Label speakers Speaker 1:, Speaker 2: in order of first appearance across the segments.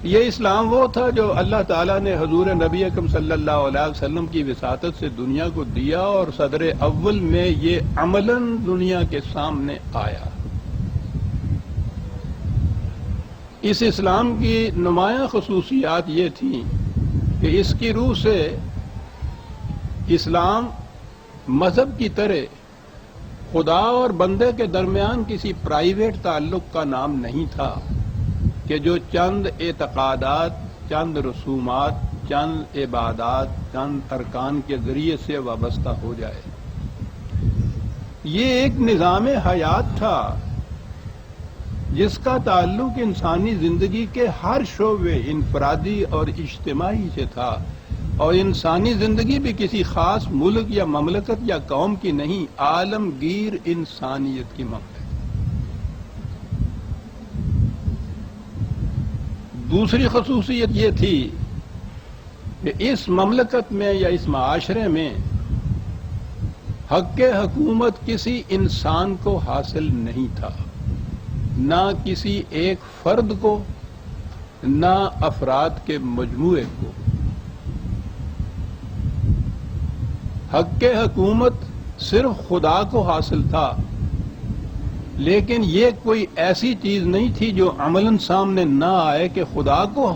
Speaker 1: یہ اسلام وہ تھا جو اللہ تعالیٰ نے حضور نبی اکرم صلی اللہ علیہ وسلم کی وساطت سے دنیا کو دیا، اور صدر اول میں یہ عملاً دنیا کے سامنے آیا۔ اس اسلام کی نمایاں خصوصیات یہ تھیں کہ اس کی روح سے اسلام مذہب کی طرح خدا اور بندے کے درمیان کسی پرائیویٹ تعلق کا نام نہیں تھا کہ جو چند اعتقادات، چند رسومات، چند عبادات، چند ارکان کے ذریعے سے وابستہ ہو جائے۔ یہ ایک نظام حیات تھا جس کا تعلق انسانی زندگی کے ہر شعبے، انفرادی اور اجتماعی سے تھا، اور انسانی زندگی بھی کسی خاص ملک یا مملکت یا قوم کی نہیں، عالمگیر انسانیت کی مملکت۔ دوسری خصوصیت یہ تھی کہ اس مملکت میں یا اس معاشرے میں حق حکومت کسی انسان کو حاصل نہیں تھا، نہ کسی ایک فرد کو، نہ افراد کے مجموعے کو۔ حق حکومت صرف خدا کو حاصل تھا، لیکن یہ کوئی ایسی چیز نہیں تھی جو عملاً سامنے نہ آئے کہ خدا کو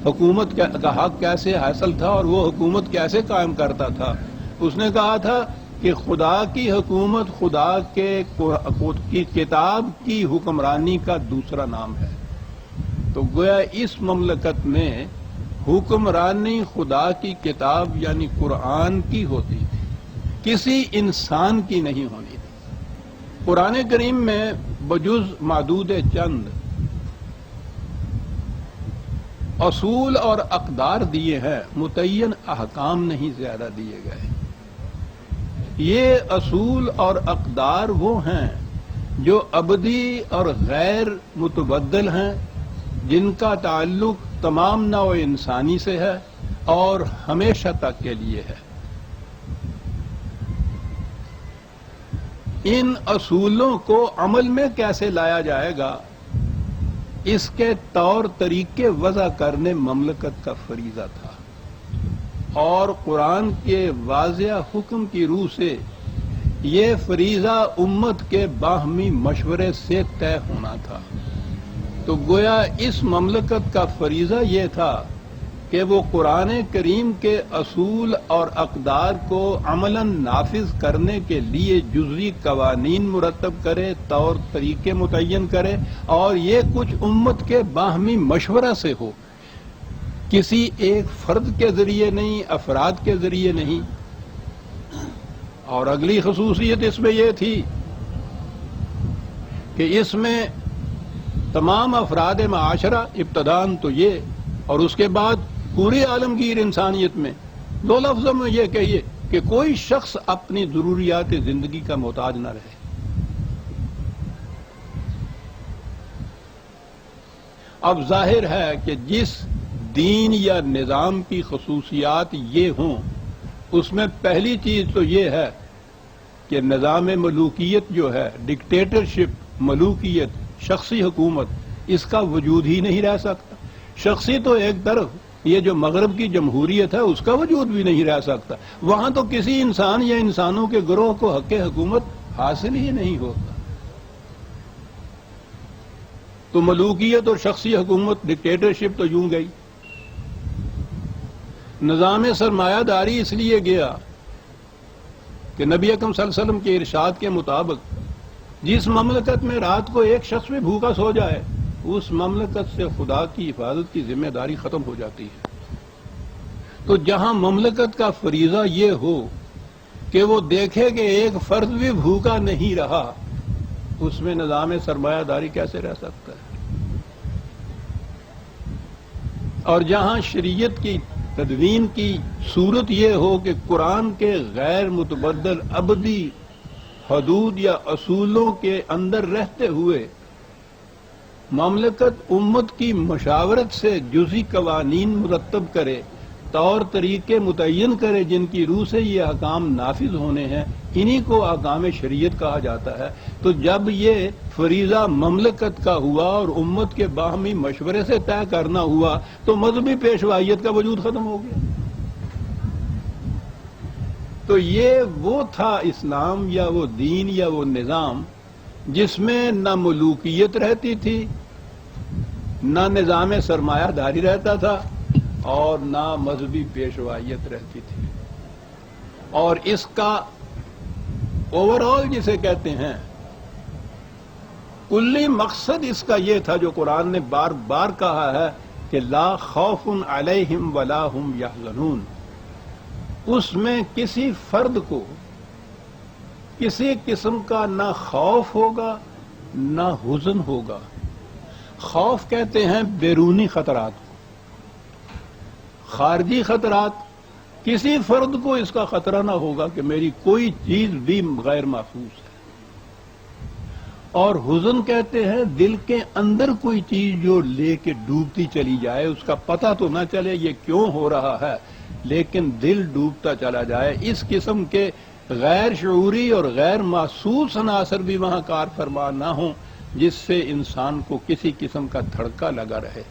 Speaker 1: حکومت کا حق کیسے حاصل تھا اور وہ حکومت کیسے قائم کرتا تھا۔ اس نے کہا تھا کہ خدا کی حکومت خدا کی کتاب کی حکمرانی کا دوسرا نام ہے۔ تو گویا اس مملکت میں حکمرانی خدا کی کتاب یعنی قرآن کی ہوتی تھی، کسی انسان کی نہیں ہونی تھی۔ قرآن کریم میں بجز معدود چند اصول اور اقدار دیے ہیں، متعین احکام نہیں زیادہ دیے گئے۔ یہ اصول اور اقدار وہ ہیں جو ابدی اور غیر متبدل ہیں، جن کا تعلق تمام نوع انسانی سے ہے اور ہمیشہ تک کے لیے ہے۔ ان اصولوں کو عمل میں کیسے لایا جائے گا، اس کے طور طریقے وضع کرنے مملکت کا فریضہ تھا، اور قرآن کے واضح حکم کی روح سے یہ فریضہ امت کے باہمی مشورے سے طے ہونا تھا۔ تو گویا اس مملکت کا فریضہ یہ تھا کہ وہ قرآن کریم کے اصول اور اقدار کو عملاً نافذ کرنے کے لیے جزوی قوانین مرتب کرے، طور طریقے متعین کرے، اور یہ کچھ امت کے باہمی مشورہ سے ہو، کسی ایک فرد کے ذریعے نہیں، افراد کے ذریعے نہیں۔ اور اگلی خصوصیت اس میں یہ تھی کہ اس میں تمام افراد معاشرہ، ابتداً تو یہ، اور اس کے بعد پوری عالمگیر انسانیت میں، دو لفظوں میں یہ کہیے کہ کوئی شخص اپنی ضروریات زندگی کا محتاج نہ رہے۔ اب ظاہر ہے کہ جس دین یا نظام کی خصوصیات یہ ہوں، اس میں پہلی چیز تو یہ ہے کہ نظام ملوکیت جو ہے، ڈکٹیٹرشپ، ملوکیت، شخصی حکومت، اس کا وجود ہی نہیں رہ سکتا۔ شخصی تو ایک طرف، یہ جو مغرب کی جمہوریت ہے اس کا وجود بھی نہیں رہ سکتا، وہاں تو کسی انسان یا انسانوں کے گروہ کو حق حکومت حاصل ہی نہیں ہوتا۔ تو ملوکیت اور شخصی حکومت، ڈکٹیٹرشپ تو یوں گئی۔ نظام سرمایہ داری اس لیے گیا کہ نبی اکرم صلی اللہ علیہ وسلم کے ارشاد کے مطابق جس مملکت میں رات کو ایک شخص بھی بھوکا سو جائے، اس مملکت سے خدا کی حفاظت کی ذمہ داری ختم ہو جاتی ہے۔ تو جہاں مملکت کا فریضہ یہ ہو کہ وہ دیکھے کہ ایک فرد بھی بھوکا نہیں رہا، اس میں نظام سرمایہ داری کیسے رہ سکتا ہے؟ اور جہاں شریعت کی تدوین کی صورت یہ ہو کہ قرآن کے غیر متبدل ابدی حدود یا اصولوں کے اندر رہتے ہوئے مملکت امت کی مشاورت سے جزئی قوانین مرتب کرے طور طریقے متعین کرے جن کی روح سے یہ احکام نافذ ہونے ہیں، انہی کو احکام شریعت کہا جاتا ہے۔ تو جب یہ فریضہ مملکت کا ہوا اور امت کے باہمی مشورے سے طے کرنا ہوا تو مذہبی پیشوائیت کا وجود ختم ہو گیا۔ تو یہ وہ تھا اسلام یا وہ دین یا وہ نظام جس میں نہ ملوکیت رہتی تھی، نہ نظام سرمایہ داری رہتا تھا، اور نہ مذہبی پیشوائیت رہتی تھی۔ اور اس کا اوور آل جسے کہتے ہیں کلی مقصد اس کا یہ تھا جو قرآن نے بار بار کہا ہے کہ لا خوف علیہم ولا ہم یحزنون۔ اس میں کسی فرد کو کسی قسم کا نہ خوف ہوگا نہ حزن ہوگا۔ خوف کہتے ہیں بیرونی خطرات کو، خارجی خطرات، کسی فرد کو اس کا خطرہ نہ ہوگا کہ میری کوئی چیز بھی غیر محفوظ ہے۔ اور حزن کہتے ہیں دل کے اندر کوئی چیز جو لے کے ڈوبتی چلی جائے، اس کا پتہ تو نہ چلے یہ کیوں ہو رہا ہے، لیکن دل ڈوبتا چلا جائے۔ اس قسم کے غیر شعوری اور غیر محسوس عناصر بھی وہاں کار فرما نہ ہوں جس سے انسان کو کسی قسم کا دھڑکا لگا رہے۔